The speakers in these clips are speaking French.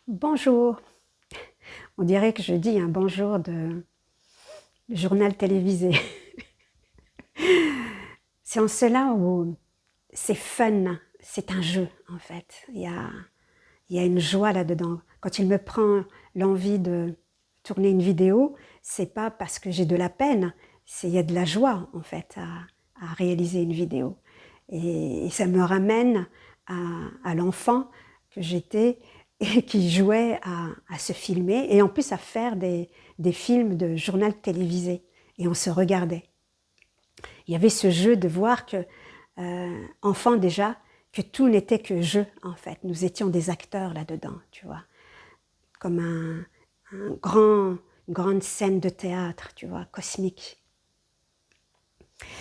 Bonjour. On dirait que je dis un bonjour de journal télévisé. C'est en cela où c'est fun, c'est un jeu en fait. Il y a une joie là-dedans. Quand il me prend l'envie de tourner une vidéo, c'est pas parce que j'ai de la peine, il y a de la joie en fait à réaliser une vidéo. Et ça me ramène à l'enfant que j'étais et qui jouait à se filmer et en plus à faire des films de journal télévisé. Et on se regardait. Il y avait ce jeu de voir que, enfant déjà, que tout n'était que jeu en fait. Nous étions des acteurs là-dedans, tu vois. Comme une grande scène de théâtre, tu vois, cosmique.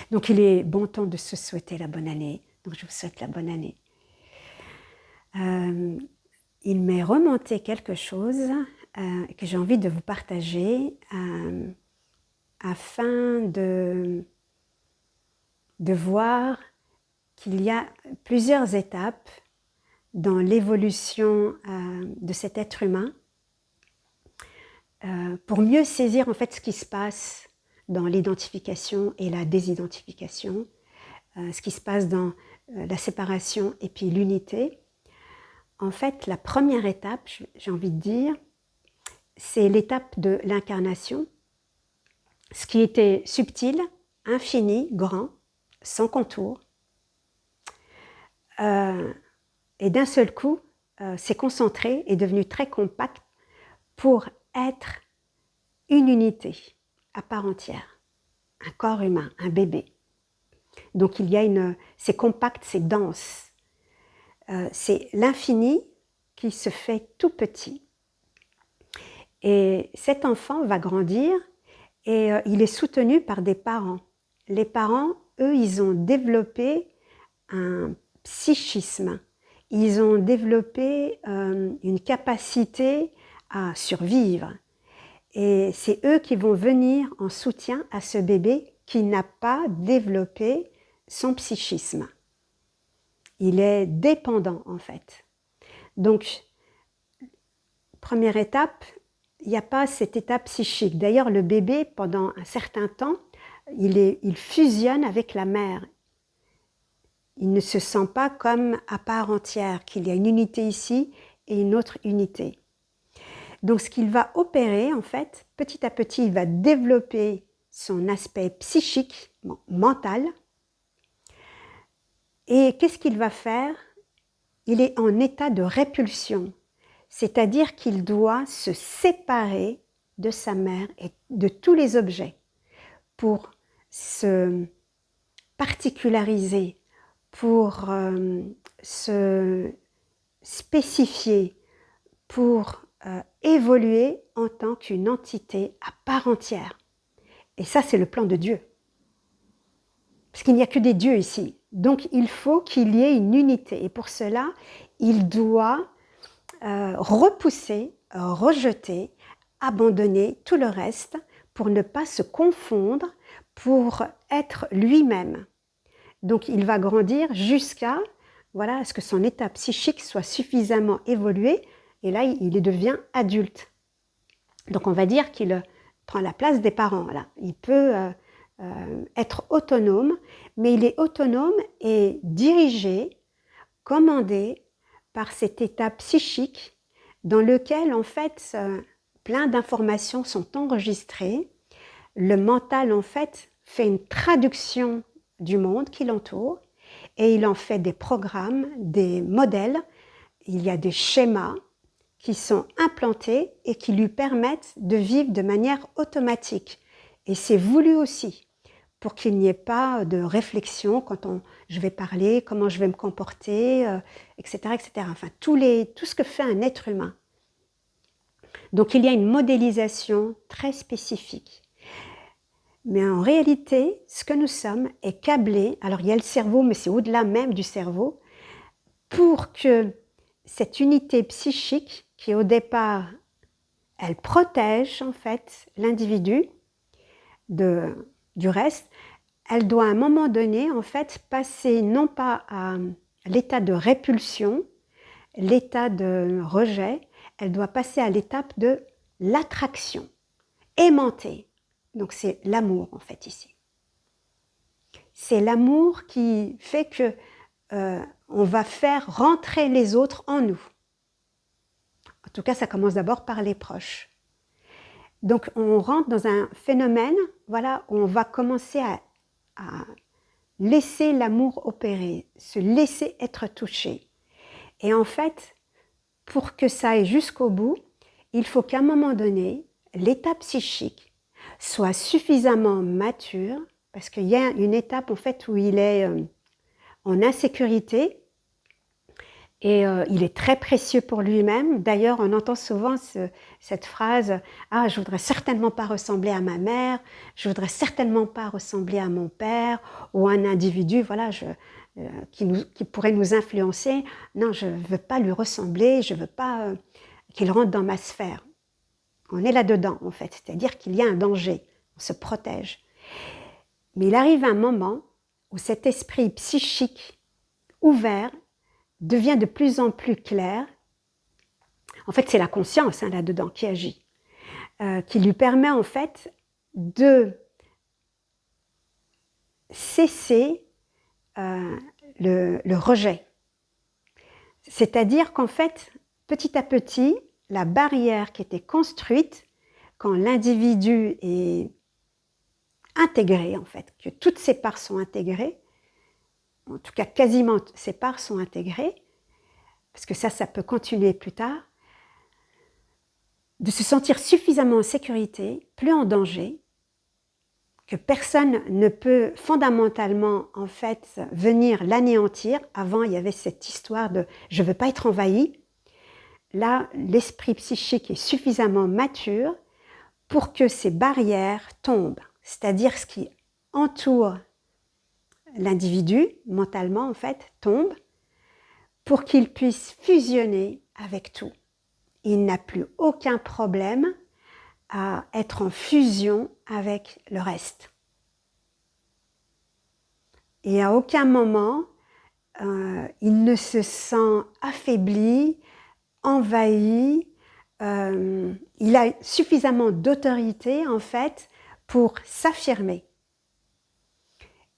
Donc il est bon temps de se souhaiter la bonne année. Donc je vous souhaite la bonne année. Il m'est remonté quelque chose que j'ai envie de vous partager afin de voir qu'il y a plusieurs étapes dans l'évolution de cet être humain pour mieux saisir en fait ce qui se passe dans l'identification et la désidentification, ce qui se passe dans la séparation et puis l'unité. En fait, la première étape, j'ai envie de dire, c'est l'étape de l'incarnation, ce qui était subtil, infini, grand, sans contour. Et d'un seul coup, s'est concentré, est devenu très compact pour être une unité à part entière, un corps humain, un bébé. Donc il y a c'est compact, c'est dense. C'est l'infini qui se fait tout petit. Et cet enfant va grandir et il est soutenu par des parents. Les parents, eux, ils ont développé un psychisme. Ils ont développé une capacité à survivre. Et c'est eux qui vont venir en soutien à ce bébé qui n'a pas développé son psychisme. Il est dépendant en fait. Donc, première étape, il n'y a pas cette étape psychique. D'ailleurs, le bébé, pendant un certain temps, il fusionne avec la mère. Il ne se sent pas comme à part entière, qu'il y a une unité ici et une autre unité. Donc ce qu'il va opérer, en fait, petit à petit, il va développer son aspect psychique, mental. Et qu'est-ce qu'il va faire? Il est en état de répulsion, c'est-à-dire qu'il doit se séparer de sa mère et de tous les objets pour se particulariser, pour se spécifier, pour évoluer en tant qu'une entité à part entière. Et ça, c'est le plan de Dieu. Parce qu'il n'y a que des dieux ici. Donc, il faut qu'il y ait une unité. Et pour cela, il doit repousser, rejeter, abandonner tout le reste pour ne pas se confondre, pour être lui-même. Donc, il va grandir jusqu'à ce que son état psychique soit suffisamment évolué. Et là, il devient adulte. Donc, on va dire qu'il prend la place des parents. Là. Il peut être autonome, mais il est autonome et dirigé, commandé par cet état psychique dans lequel, en fait, plein d'informations sont enregistrées. Le mental, en fait, fait une traduction du monde qui l'entoure et il en fait des programmes, des modèles. Il y a des schémas qui sont implantés et qui lui permettent de vivre de manière automatique. Et c'est voulu aussi, pour qu'il n'y ait pas de réflexion quand je vais parler, comment je vais me comporter, etc., etc. Enfin, tout ce que fait un être humain. Donc, il y a une modélisation très spécifique. Mais en réalité, ce que nous sommes est câblé, alors il y a le cerveau, mais c'est au-delà même du cerveau, pour que cette unité psychique, qui au départ, elle protège en fait l'individu du reste, elle doit à un moment donné en fait passer non pas à l'état de répulsion, l'état de rejet, elle doit passer à l'étape de l'attraction, aimanter. Donc c'est l'amour en fait ici. C'est l'amour qui fait que on va faire rentrer les autres en nous. En tout cas, ça commence d'abord par les proches. Donc on rentre dans un phénomène, voilà, où on va commencer à laisser l'amour opérer, se laisser être touché. Et en fait, pour que ça aille jusqu'au bout, il faut qu'à un moment donné, l'état psychique soit suffisamment mature, parce qu'il y a une étape en fait où il est en insécurité et il est très précieux pour lui-même. D'ailleurs, on entend souvent cette phrase « Ah, je voudrais certainement pas ressembler à ma mère, je voudrais certainement pas ressembler à mon père » ou un individu voilà, qui pourrait nous influencer. Non, je ne veux pas lui ressembler, je ne veux pas qu'il rentre dans ma sphère. On est là-dedans, en fait, c'est-à-dire qu'il y a un danger, on se protège. Mais il arrive un moment où cet esprit psychique ouvert devient de plus en plus clair. En fait, c'est la conscience là-dedans qui agit, qui lui permet en fait de cesser le rejet. C'est-à-dire qu'en fait, petit à petit, la barrière qui était construite quand l'individu est intégré, en fait, que toutes ses parts sont intégrées, en tout cas quasiment ses parts sont intégrées, parce que ça peut continuer plus tard, de se sentir suffisamment en sécurité, plus en danger, que personne ne peut fondamentalement en fait venir l'anéantir. Avant, il y avait cette histoire de « je ne veux pas être envahi ». Là, l'esprit psychique est suffisamment mature pour que ces barrières tombent, c'est-à-dire ce qui entoure l'individu, mentalement en fait, tombe, pour qu'il puisse fusionner avec tout. Il n'a plus aucun problème à être en fusion avec le reste. Et à aucun moment, il ne se sent affaibli, envahi. Il a suffisamment d'autorité, en fait, pour s'affirmer.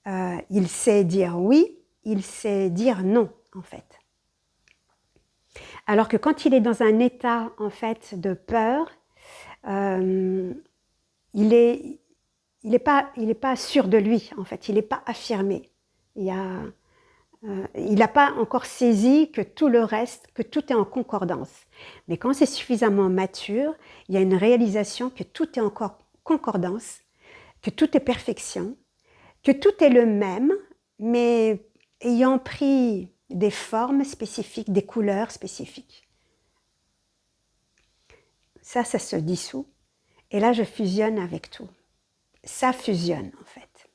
Il sait dire oui, il sait dire non, en fait. Alors que quand il est dans un état, en fait, de peur, il n'est pas sûr de lui, en fait, il n'est pas affirmé. Il n'a pas encore saisi que tout le reste, que tout est en concordance. Mais quand c'est suffisamment mature, il y a une réalisation que tout est encore concordance, que tout est perfection, que tout est le même, mais ayant pris des formes spécifiques, des couleurs spécifiques. Ça se dissout. Et là, je fusionne avec tout. Ça fusionne, en fait.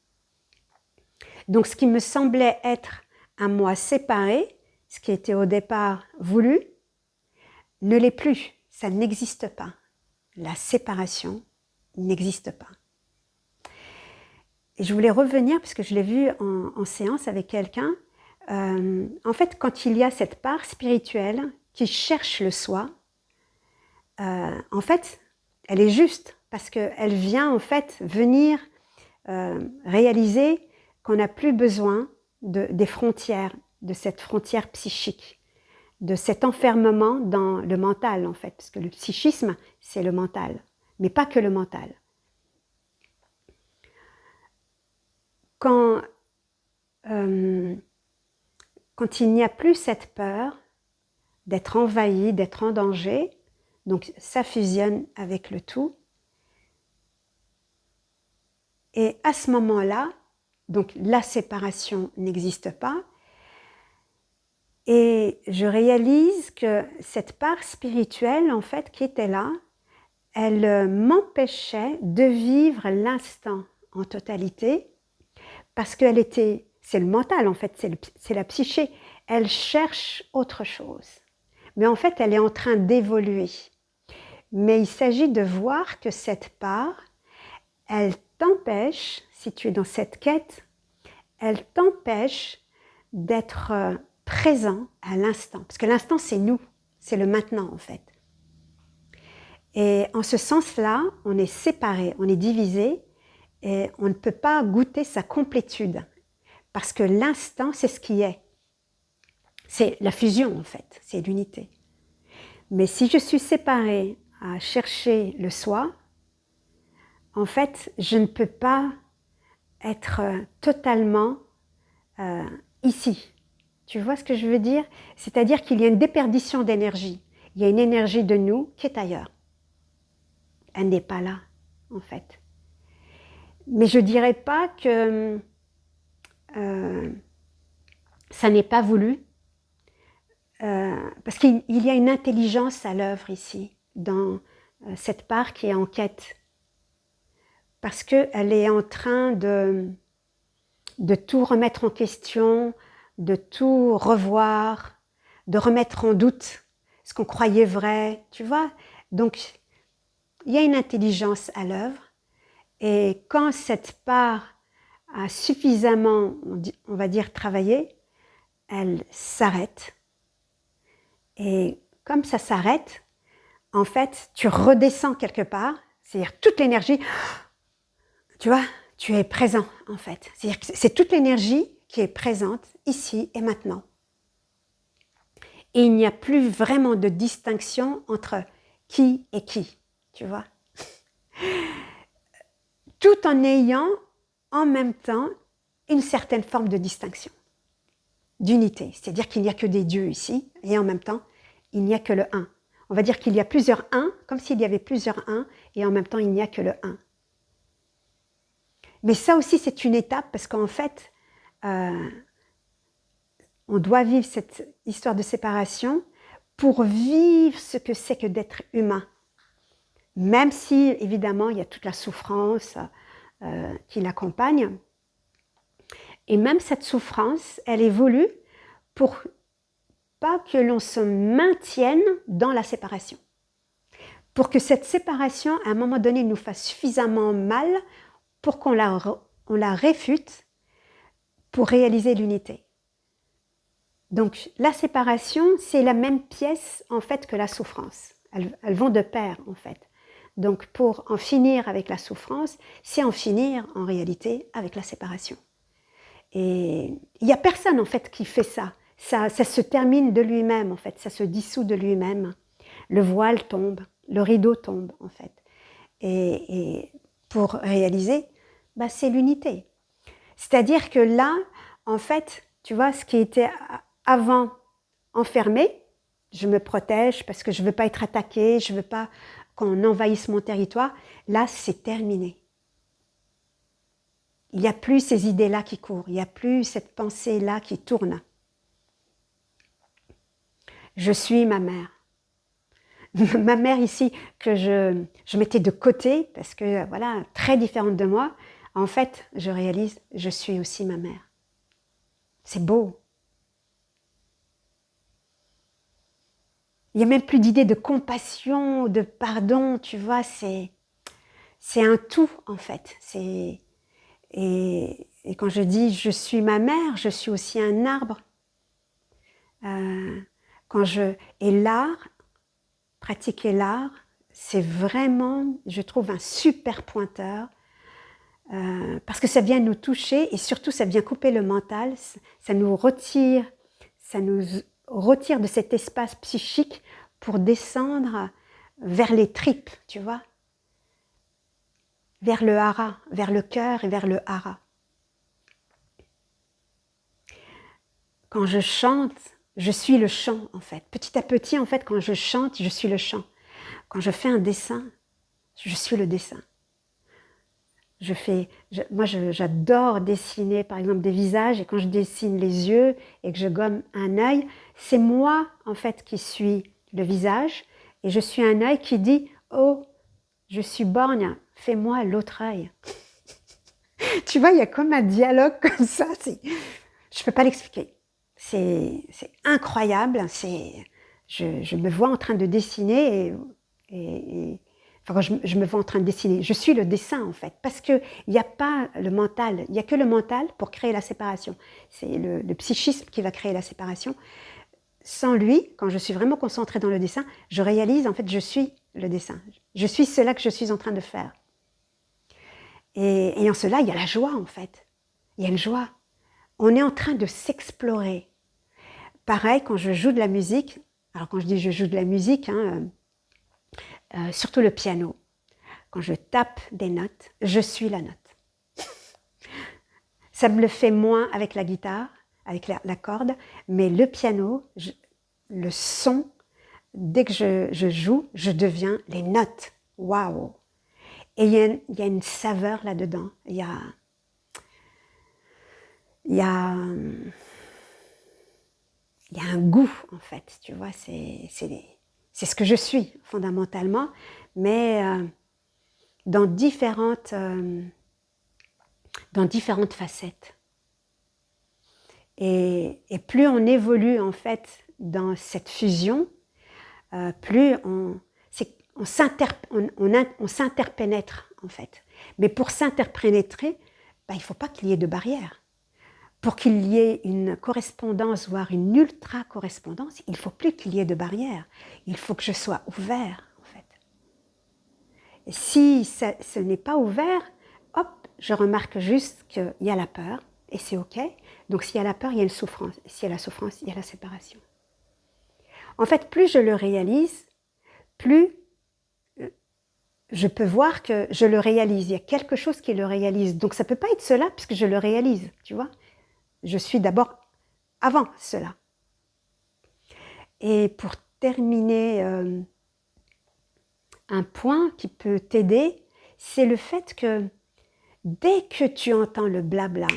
Donc, ce qui me semblait être un moi séparé, ce qui était au départ voulu, ne l'est plus. Ça n'existe pas. La séparation n'existe pas. Et je voulais revenir, parce que je l'ai vu en séance avec quelqu'un, en fait, quand il y a cette part spirituelle qui cherche le soi, en fait, elle est juste, parce qu'elle vient en fait venir réaliser qu'on n'a plus besoin des frontières, de cette frontière psychique, de cet enfermement dans le mental en fait, parce que le psychisme, c'est le mental, mais pas que le mental. Quand il n'y a plus cette peur d'être envahi, d'être en danger, donc ça fusionne avec le tout. Et à ce moment-là, donc la séparation n'existe pas. Et je réalise que cette part spirituelle, en fait, qui était là, elle m'empêchait de vivre l'instant en totalité, parce qu'elle était, c'est le mental en fait, c'est la psyché, elle cherche autre chose. Mais en fait, elle est en train d'évoluer. Mais il s'agit de voir que cette part, elle t'empêche, si tu es dans cette quête, elle t'empêche d'être présent à l'instant. Parce que l'instant, c'est nous, c'est le maintenant en fait. Et en ce sens-là, on est séparé, on est divisé et on ne peut pas goûter sa complétude. Parce que l'instant, c'est ce qui est. C'est la fusion en fait, c'est l'unité. Mais si je suis séparée à chercher le soi, en fait, je ne peux pas être totalement ici. Tu vois ce que je veux dire? C'est-à-dire qu'il y a une déperdition d'énergie. Il y a une énergie de nous qui est ailleurs. Elle n'est pas là, en fait. Mais je ne dirais pas que ça n'est pas voulu, parce qu'il y a une intelligence à l'œuvre ici, dans cette part qui est en quête. Parce qu'elle est en train de tout remettre en question, de tout revoir, de remettre en doute ce qu'on croyait vrai, tu vois. Donc, il y a une intelligence à l'œuvre, et quand cette part a suffisamment, on va dire, travaillé, elle s'arrête. Et comme ça s'arrête, en fait, tu redescends quelque part, c'est-à-dire toute l'énergie, tu vois, tu es présent, en fait. C'est-à-dire que c'est toute l'énergie qui est présente ici et maintenant. Et il n'y a plus vraiment de distinction entre qui et qui, tu vois. Tout en ayant en même temps une certaine forme de distinction, d'unité. C'est-à-dire qu'il n'y a que des dieux ici, et en même temps, il n'y a que le un. On va dire qu'il y a plusieurs uns, comme s'il y avait plusieurs uns, et en même temps, il n'y a que le un. Mais ça aussi, c'est une étape, parce qu'en fait, on doit vivre cette histoire de séparation pour vivre ce que c'est que d'être humain. Même si, évidemment, il y a toute la souffrance qui l'accompagne. Et même cette souffrance, elle est voulue pour pas que l'on se maintienne dans la séparation. Pour que cette séparation, à un moment donné, nous fasse suffisamment mal pour qu'on la réfute pour réaliser l'unité. Donc, la séparation, c'est la même pièce, en fait, que la souffrance. Elles vont de pair, en fait. Donc, pour en finir avec la souffrance, c'est en finir, en réalité, avec la séparation. Et il n'y a personne, en fait, qui fait ça. Ça se termine de lui-même, en fait. Ça se dissout de lui-même. Le voile tombe, le rideau tombe, en fait. Et pour réaliser, bah, c'est l'unité. C'est-à-dire que là, en fait, tu vois, ce qui était avant enfermé, je me protège parce que je ne veux pas être attaquée, je ne veux pas qu'on envahisse mon territoire, là, c'est terminé. Il n'y a plus ces idées-là qui courent, il n'y a plus cette pensée-là qui tourne. Je suis ma mère. Ma mère ici, que je mettais de côté, parce que, voilà, très différente de moi, en fait, je réalise, je suis aussi ma mère. C'est beau. Il n'y a même plus d'idée de compassion, de pardon, tu vois, c'est un tout, en fait. Et quand je dis je suis ma mère, je suis aussi un arbre. Et l'art, pratiquer l'art, c'est vraiment, je trouve, un super pointeur, parce que ça vient nous toucher et surtout ça vient couper le mental, ça nous retire de cet espace psychique pour descendre vers les tripes, tu vois, vers le hara, vers le cœur et vers le hara. Quand je chante, je suis le chant, en fait. Petit à petit, en fait, quand je chante, je suis le chant. Quand je fais un dessin, je suis le dessin. Moi, j'adore dessiner, par exemple, des visages, et quand je dessine les yeux et que je gomme un œil, c'est moi, en fait, qui suis le visage, et je suis un œil qui dit « Oh, je suis borgne, fais-moi l'autre œil. » Tu vois, il y a comme un dialogue comme ça, je ne peux pas l'expliquer. C'est incroyable, je me vois en train de dessiner enfin, je me vois en train de dessiner, je suis le dessin en fait, parce qu'il n'y a pas le mental, il n'y a que le mental pour créer la séparation. C'est le psychisme qui va créer la séparation. Sans lui, quand je suis vraiment concentrée dans le dessin, je réalise en fait je suis le dessin. Je suis cela que je suis en train de faire. Et en cela, il y a la joie en fait. Il y a une joie. On est en train de s'explorer. Pareil, quand je joue de la musique, alors quand je dis je joue de la musique, surtout le piano, quand je tape des notes, je suis la note. Ça me le fait moins avec la guitare, avec la corde, mais le piano, le son, dès que je joue, je deviens les notes. Waouh! Et il y a une saveur là-dedans. Il y a un goût, en fait, tu vois, c'est ce que je suis, fondamentalement, mais dans différentes facettes. Et plus on évolue, en fait, dans cette fusion, plus on s'interpénètre, en fait. Mais pour s'interpénétrer, il ne faut pas qu'il y ait de barrière. Pour qu'il y ait une correspondance, voire une ultra-correspondance, il ne faut plus qu'il y ait de barrière. Il faut que je sois ouvert, en fait. Et si ce n'est pas ouvert, hop, je remarque juste qu'il y a la peur, et c'est OK. Donc s'il y a la peur, il y a une souffrance. Et s'il y a la souffrance, il y a la séparation. En fait, plus je le réalise, plus je peux voir que je le réalise. Il y a quelque chose qui le réalise. Donc ça ne peut pas être cela puisque je le réalise, tu vois. Je suis d'abord avant cela. Et pour terminer, un point qui peut t'aider, c'est le fait que dès que tu entends le blabla,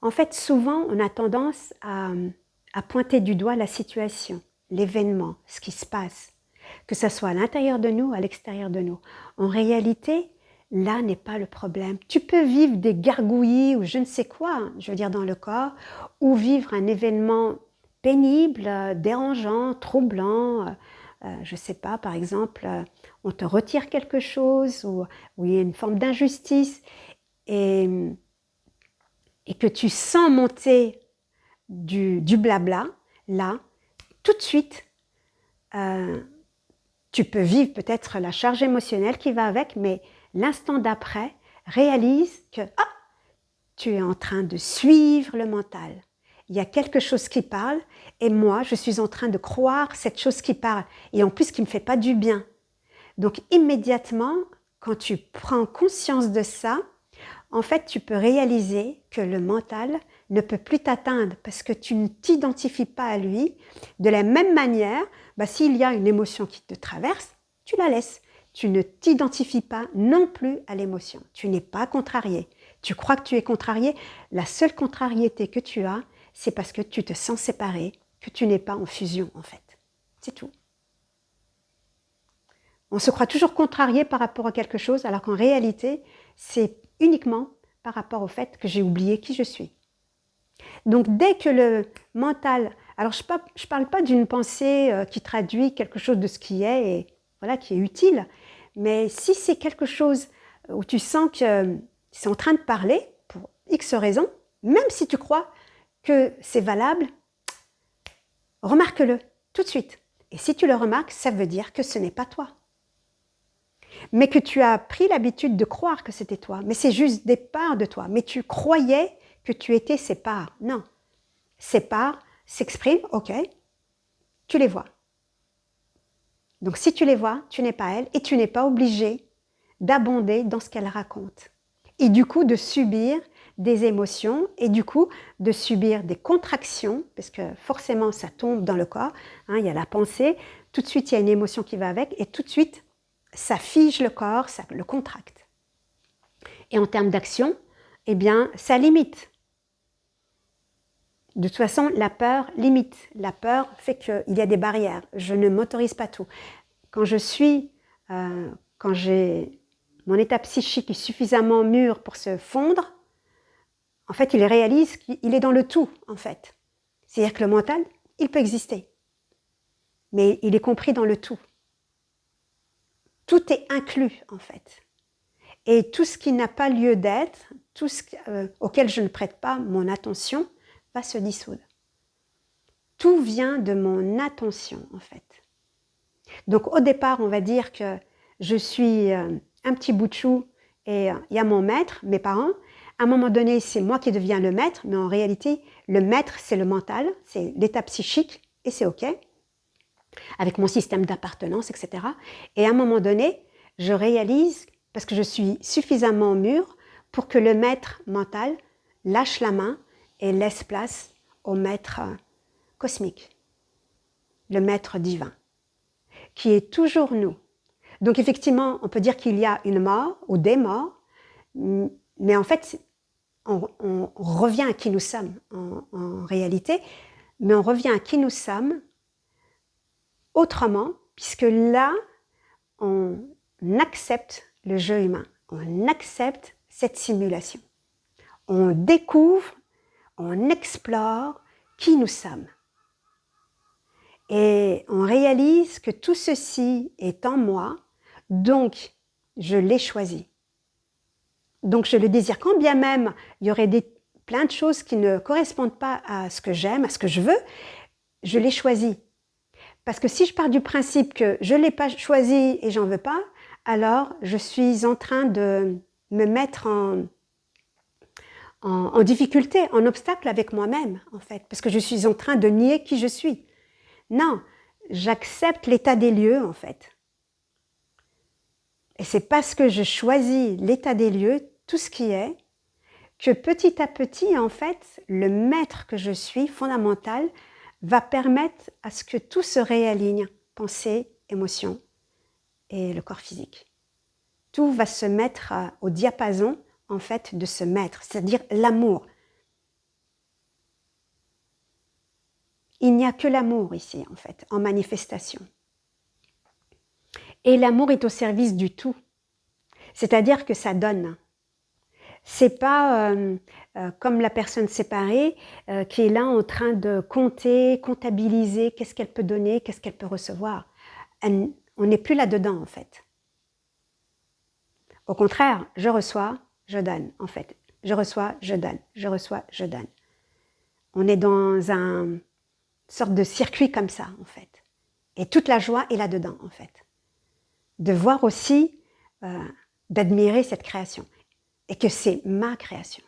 en fait, souvent, on a tendance à pointer du doigt la situation, l'événement, ce qui se passe, que ce soit à l'intérieur de nous, à l'extérieur de nous. En réalité, là n'est pas le problème. Tu peux vivre des gargouillis ou je ne sais quoi, je veux dire dans le corps, ou vivre un événement pénible, dérangeant, troublant, je ne sais pas, par exemple, on te retire quelque chose ou il y a une forme d'injustice et que tu sens monter du blabla, là, tout de suite, tu peux vivre peut-être la charge émotionnelle qui va avec, mais l'instant d'après, réalise que tu es en train de suivre le mental. Il y a quelque chose qui parle et moi, je suis en train de croire cette chose qui parle et en plus qui ne me fait pas du bien. Donc immédiatement, quand tu prends conscience de ça, en fait, tu peux réaliser que le mental ne peut plus t'atteindre parce que tu ne t'identifies pas à lui. De la même manière, s'il y a une émotion qui te traverse, tu la laisses. Tu ne t'identifies pas non plus à l'émotion. Tu n'es pas contrarié. Tu crois que tu es contrarié. La seule contrariété que tu as, c'est parce que tu te sens séparé, que tu n'es pas en fusion en fait. C'est tout. On se croit toujours contrarié par rapport à quelque chose, alors qu'en réalité, c'est uniquement par rapport au fait que j'ai oublié qui je suis. Donc dès que le mental... Alors je ne parle pas d'une pensée qui traduit quelque chose de ce qui est, et voilà, qui est utile, mais si c'est quelque chose où tu sens que c'est en train de parler, pour X raisons, même si tu crois que c'est valable, remarque-le tout de suite. Et si tu le remarques, ça veut dire que ce n'est pas toi. Mais que tu as pris l'habitude de croire que c'était toi. Mais c'est juste des parts de toi. Mais tu croyais que tu étais ces parts. Non. Ces parts s'expriment, ok, tu les vois. Donc si tu les vois, tu n'es pas elle et tu n'es pas obligé d'abonder dans ce qu'elle raconte. Et du coup, de subir des émotions et du coup, de subir des contractions, parce que forcément, ça tombe dans le corps. Il y a la pensée, tout de suite, il y a une émotion qui va avec et tout de suite, ça fige le corps, ça le contracte. Et en termes d'action, eh bien, ça limite. De toute façon, la peur limite. La peur fait qu'il y a des barrières. Je ne m'autorise pas tout. Quand j'ai mon état psychique est suffisamment mûr pour se fondre, en fait, il réalise qu'il est dans le tout, en fait. C'est-à-dire que le mental, il peut exister. Mais il est compris dans le tout. Tout est inclus, en fait. Et tout ce qui n'a pas lieu d'être, tout ce auquel je ne prête pas mon attention, va se dissoudre. Tout vient de mon attention, en fait. Donc au départ, on va dire que je suis un petit bout de chou et il y a mon maître, mes parents. À un moment donné, c'est moi qui deviens le maître, mais en réalité, le maître, c'est le mental, c'est l'état psychique et c'est OK, avec mon système d'appartenance, etc. Et à un moment donné, je réalise, parce que je suis suffisamment mûre pour que le maître mental lâche la main et laisse place au maître cosmique, le maître divin, qui est toujours nous. Donc effectivement, on peut dire qu'il y a une mort ou des morts, mais en fait, on revient à qui nous sommes en réalité, mais on revient à qui nous sommes autrement, puisque là, on accepte le jeu humain, on accepte cette simulation. On découvre, on explore qui nous sommes. Et on réalise que tout ceci est en moi, donc je l'ai choisi. Donc je le désire. Quand bien même il y aurait plein de choses qui ne correspondent pas à ce que j'aime, à ce que je veux, je l'ai choisi. Parce que si je pars du principe que je ne l'ai pas choisi et j'en veux pas, alors je suis en train de me mettre en difficulté, en obstacle avec moi-même, en fait, parce que je suis en train de nier qui je suis. Non, j'accepte l'état des lieux, en fait. Et c'est parce que je choisis l'état des lieux, tout ce qui est, que petit à petit, en fait, le maître que je suis, fondamental, va permettre à ce que tout se réaligne, pensée, émotion et le corps physique. Tout va se mettre au diapason, en fait, de ce maître, c'est-à-dire l'amour. Il n'y a que l'amour ici, en fait, en manifestation. Et l'amour est au service du tout, c'est-à-dire que ça donne. C'est pas comme la personne séparée qui est là en train de compter, comptabiliser, qu'est-ce qu'elle peut donner, qu'est-ce qu'elle peut recevoir. On n'est plus là-dedans, en fait. Au contraire, je reçois, je donne, en fait. Je reçois, je donne, je reçois, je donne. On est dans une sorte de circuit comme ça, en fait. Et toute la joie est là-dedans, en fait. De voir aussi, d'admirer cette création. Et que c'est ma création.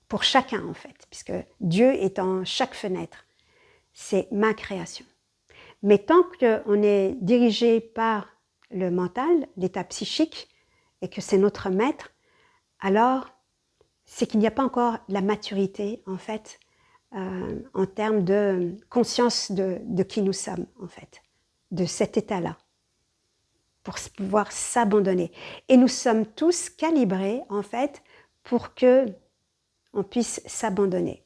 Pour chacun, en fait, puisque Dieu est en chaque fenêtre. C'est ma création. Mais tant qu'on est dirigé par le mental, l'état psychique, et que c'est notre maître, alors c'est qu'il n'y a pas encore la maturité, en fait, en termes de conscience de qui nous sommes, en fait, de cet état-là, pour pouvoir s'abandonner. Et nous sommes tous calibrés, en fait, pour que on puisse s'abandonner.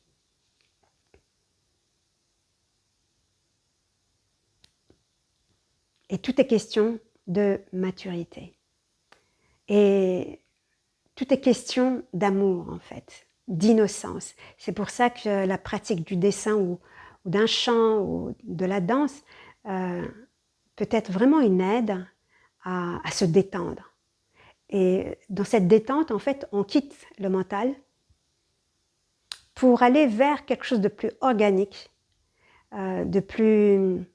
Et tout est question de maturité. Et tout est question d'amour, en fait, d'innocence. C'est pour ça que la pratique du dessin ou d'un chant ou de la danse peut être vraiment une aide à se détendre. Et dans cette détente, en fait, on quitte le mental pour aller vers quelque chose de plus organique, de plus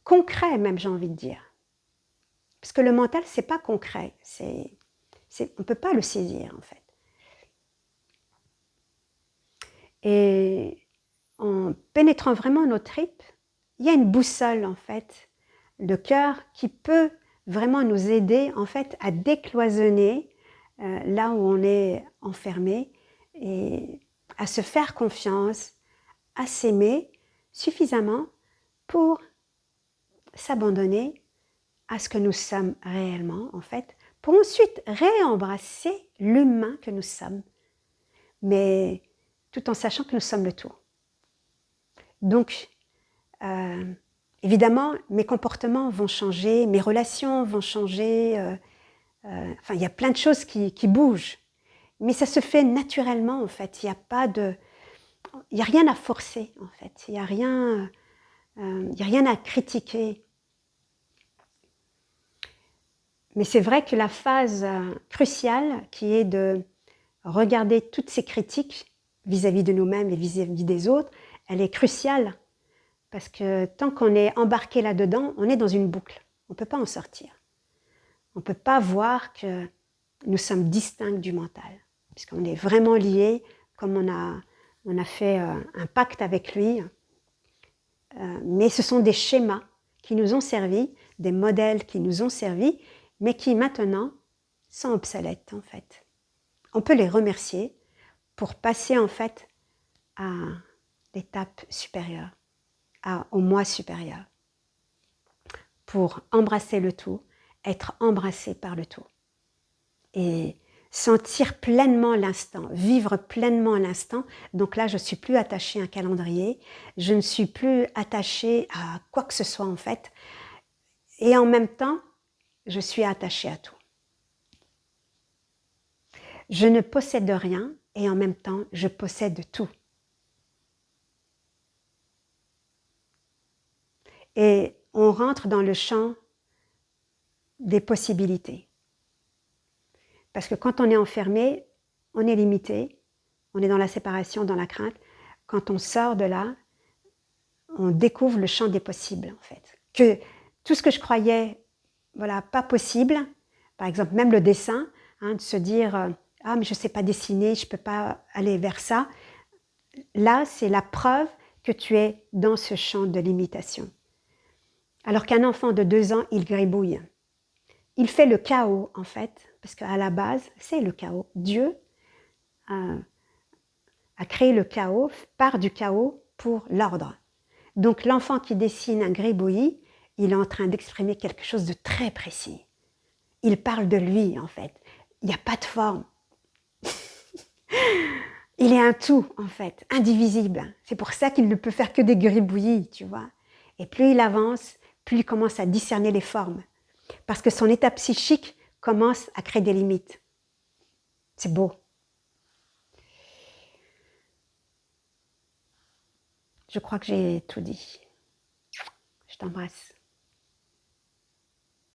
concret même, j'ai envie de dire. Parce que le mental, c'est pas concret, on ne peut pas le saisir, en fait. Et en pénétrant vraiment nos tripes, il y a une boussole, en fait, le cœur qui peut vraiment nous aider, en fait, à décloisonner là où on est enfermé et à se faire confiance, à s'aimer suffisamment pour s'abandonner à ce que nous sommes réellement, en fait, pour ensuite réembrasser l'humain que nous sommes, mais tout en sachant que nous sommes le tout. Donc, évidemment, mes comportements vont changer, mes relations vont changer, enfin, il y a plein de choses qui bougent, mais ça se fait naturellement, en fait. Il n'y a pas de... Il n'y a rien à forcer, en fait. Il n'y a rien à critiquer. Mais c'est vrai que la phase cruciale qui est de regarder toutes ces critiques vis-à-vis de nous-mêmes et vis-à-vis des autres, elle est cruciale Parce que tant qu'on est embarqué là-dedans, on est dans une boucle. On ne peut pas en sortir. On ne peut pas voir que nous sommes distincts du mental. Puisqu'on est vraiment liés, comme on a fait un pacte avec lui. Mais ce sont des schémas qui nous ont servi, des modèles qui nous ont servi, mais qui maintenant sont obsolètes en fait. On peut les remercier pour passer en fait à l'étape supérieure, au moi supérieur, pour embrasser le tout, être embrassé par le tout et sentir pleinement l'instant, vivre pleinement l'instant. Donc là, je ne suis plus attachée à un calendrier, je ne suis plus attachée à quoi que ce soit en fait, et en même temps, je suis attachée à tout. Je ne possède rien et en même temps, je possède tout. Et on rentre dans le champ des possibilités. Parce que quand on est enfermé, on est limité, on est dans la séparation, dans la crainte. Quand on sort de là, on découvre le champ des possibles, en fait. Que tout ce que je croyais, voilà, pas possible, par exemple, même le dessin, hein, de se dire « Ah, mais je ne sais pas dessiner, je ne peux pas aller vers ça », là, c'est la preuve que tu es dans ce champ de limitation. Alors qu'un enfant de 2 ans, il gribouille. Il fait le chaos, en fait, parce qu'à la base, c'est le chaos. Dieu a créé le chaos, part du chaos pour l'ordre. Donc l'enfant qui dessine un gribouillis, il est en train d'exprimer quelque chose de très précis. Il parle de lui, en fait. Il n'y a pas de forme. Il est un tout, en fait, indivisible. C'est pour ça qu'il ne peut faire que des gribouillis, tu vois. Et plus il avance, plus il commence à discerner les formes. Parce que son état psychique commence à créer des limites. C'est beau. Je crois que j'ai tout dit. Je t'embrasse.